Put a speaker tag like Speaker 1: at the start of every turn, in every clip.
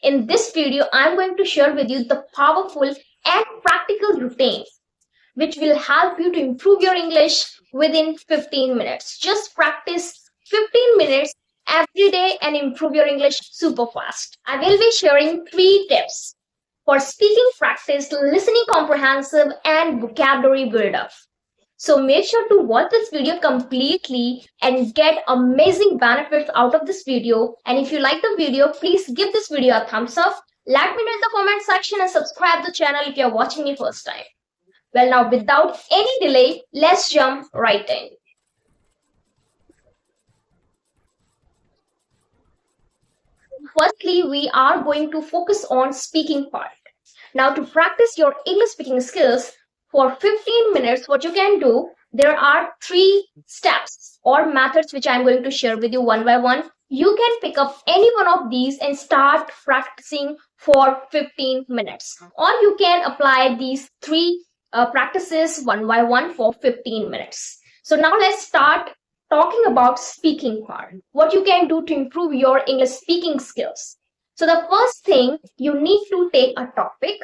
Speaker 1: In this video, I'm going to share with you the powerful and practical routines which will help you to improve your English within 15 minutes. Just practice 15 minutes every day and improve your English super fast. I will be sharing 3 tips for speaking practice, listening comprehensive, and vocabulary build-up. So make sure to watch this video completely and get amazing benefits out of this video. And if you like the video, please give this video a thumbs up. Let me know in the comment section and subscribe the channel if you're watching me first time. Well, now without any delay, let's jump right in. Firstly, we are going to focus on speaking part. Now, to practice your English speaking skills for 15 minutes, what you can do, there are 3 steps or methods which I'm going to share with you one by one. You can pick up any one of these and start practicing for 15 minutes. Or you can apply these 3 practices one by one for 15 minutes. So now let's start talking about speaking part. What you can do to improve your English speaking skills. So the first thing, you need to take a topic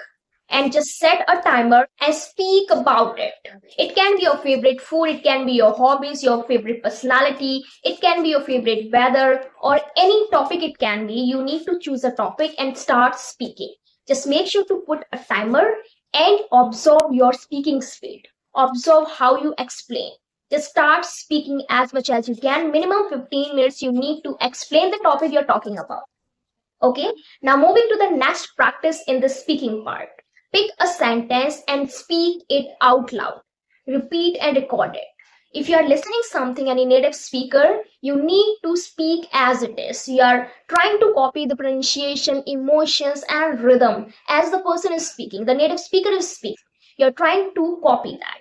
Speaker 1: and just set a timer and speak about it. It can be your favorite food, it can be your hobbies, your favorite personality, it can be your favorite weather, or any topic it can be. You need to choose a topic and start speaking. Just make sure to put a timer and observe your speaking speed. Observe how you explain. Just start speaking as much as you can. Minimum 15 minutes you need to explain the topic you're talking about. Okay, now moving to the next practice in the speaking part. Pick a sentence and speak it out loud. Repeat and record it. If you are listening something any native speaker, you need to speak as it is. You are trying to copy the pronunciation, emotions, and rhythm as the person is speaking. The native speaker is speaking. You're trying to copy that.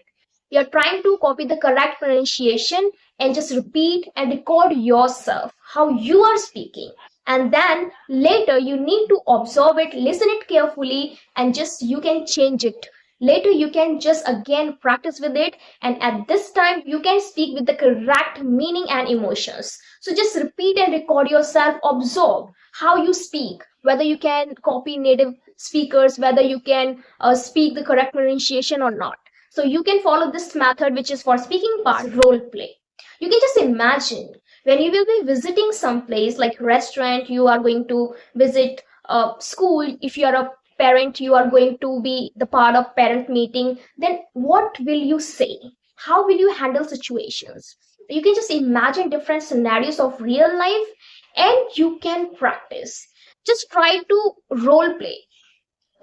Speaker 1: You're trying to copy the correct pronunciation and just repeat and record yourself how you are speaking. And then later you need to observe it, listen it carefully, and just you can change it. Later you can just again practice with it, and at this time you can speak with the correct meaning and emotions. So just repeat and record yourself, observe how you speak, whether you can copy native speakers, whether you can speak the correct pronunciation or not. So you can follow this method, which is for speaking part, role play. You can just imagine when you will be visiting some place like restaurant, you are going to visit a school. If you are a parent, you are going to be the part of parent meeting. Then what will you say? How will you handle situations? You can just imagine different scenarios of real life and you can practice. Just try to role play.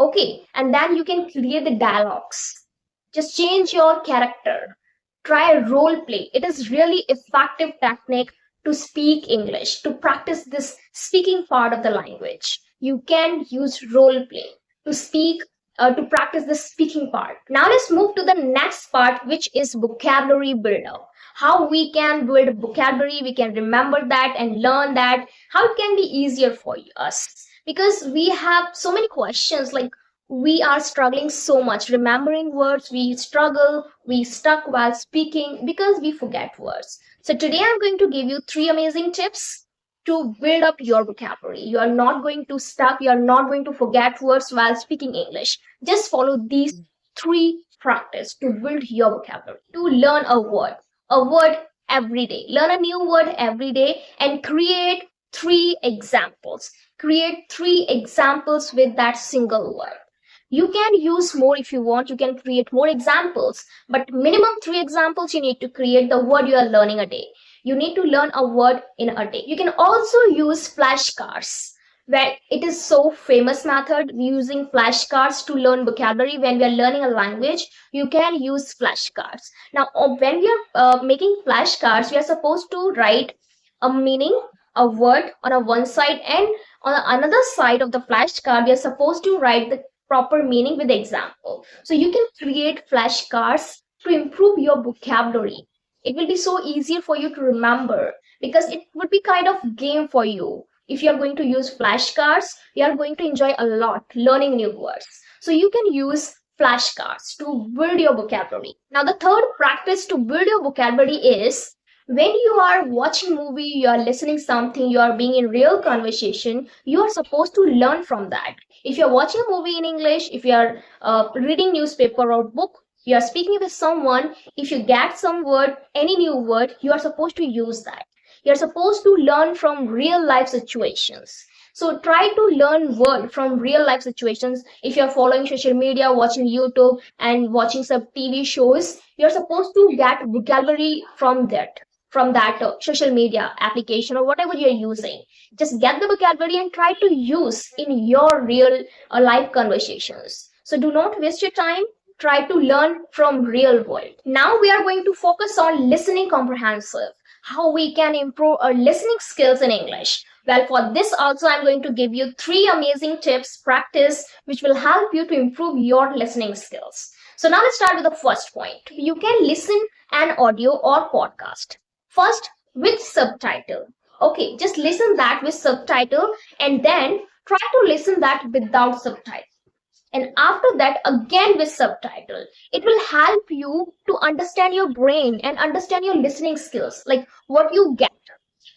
Speaker 1: Okay, and then you can create the dialogues. Just change your character. Try role play. It is really effective technique to speak English, to practice this speaking part of the language. You can use role play to speak, to practice the speaking part. Now let's move to the next part, which is vocabulary build-up. How we can build vocabulary, we can remember that and learn that, how it can be easier for us. Because we have so many questions, like we are struggling so much remembering words. We struggle, we stuck while speaking because we forget words. So today I'm going to give you 3 amazing tips to build up your vocabulary. You are not going to stuck, you are not going to forget words while speaking English. Just follow these 3 practice to build your vocabulary. To learn a word every day. Learn a new word every day and create 3 examples. Create 3 examples with that single word. You can use more if you want. You can create more examples, but minimum 3 examples you need to create the word you are learning a day. You need to learn a word in a day. You can also use flashcards, where it is so famous method using flashcards to learn vocabulary. When we are learning a language, you can use flashcards. Now, when we are making flashcards, we are supposed to write a meaning, a word on a one side, and on another side of the flashcard, we are supposed to write the proper meaning with example. So you can create flashcards to improve your vocabulary. It will be so easier for you to remember because it would be kind of game for you. If you are going to use flashcards, you are going to enjoy a lot learning new words. So you can use flashcards to build your vocabulary. Now the third practice to build your vocabulary is When you are watching movie, you are listening something, you are being in real conversation, you are supposed to learn from that. If you're watching a movie in English, if you are reading newspaper or book, you are speaking with someone, if you get some word, any new word, you are supposed to use that. You're supposed to learn from real life situations. So try to learn word from real life situations. If you're following social media, watching YouTube and watching some TV shows, you're supposed to get vocabulary from that social media application or whatever you're using. Just get the vocabulary and try to use in your real life conversations. So do not waste your time. Try to learn from real world. Now we are going to focus on listening comprehensive, how we can improve our listening skills in English. Well, for this also, I'm going to give you three amazing tips, practice, which will help you to improve your listening skills. So now let's start with the first point. You can listen an audio or podcast. First, with subtitle. Okay, just listen that with subtitle and then try to listen that without subtitle. And after that, again with subtitle. It will help you to understand your brain and understand your listening skills, like what you get.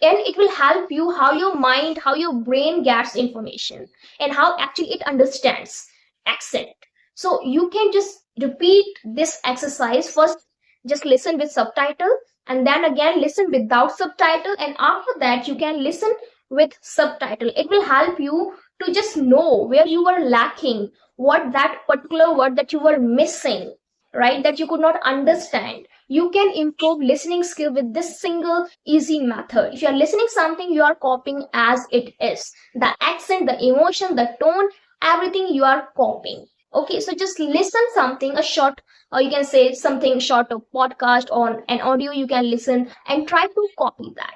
Speaker 1: And it will help you how your mind, how your brain gets information and how actually it understands accent. So you can just repeat this exercise. First, just listen with subtitle and then again listen without subtitle, and after that you can listen with subtitle. It will help you to just know where you were lacking, what that particular word that you were missing, right, that you could not understand. You can improve listening skill with this single easy method. If you are listening something, you are copying as it is. The accent, the emotion, the tone, everything you are copying. Okay, so just listen something, a short, or you can say something short of podcast or an audio you can listen and try to copy that.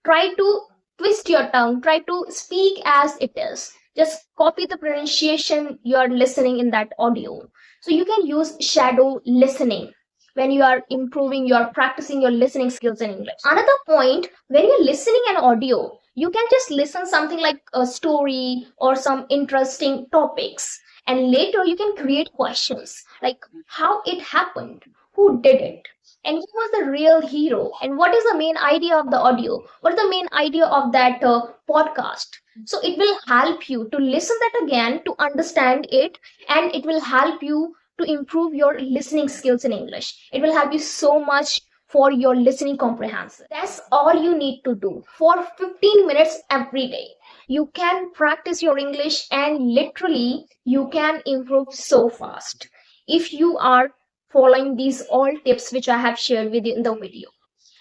Speaker 1: Try to twist your tongue, try to speak as it is. Just copy the pronunciation you are listening in that audio. So you can use shadow listening when you are improving, you are practicing your listening skills in English. Another point, when you're listening an audio, you can just listen something like a story or some interesting topics. And later you can create questions like how it happened, who did it, and who was the real hero, and what is the main idea of the audio, what is the main idea of that podcast. So it will help you to listen that again to understand it, and it will help you to improve your listening skills in English. It will help you so much for your listening comprehension. That's all you need to do for 15 minutes every day. You can practice your English and literally you can improve so fast if you are following these all tips which I have shared with you in the video.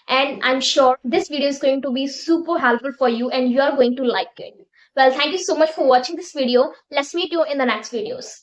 Speaker 1: And I'm sure this video is going to be super helpful for you and you are going to like it. Well, thank you so much for watching this video. Let's meet you in the next videos.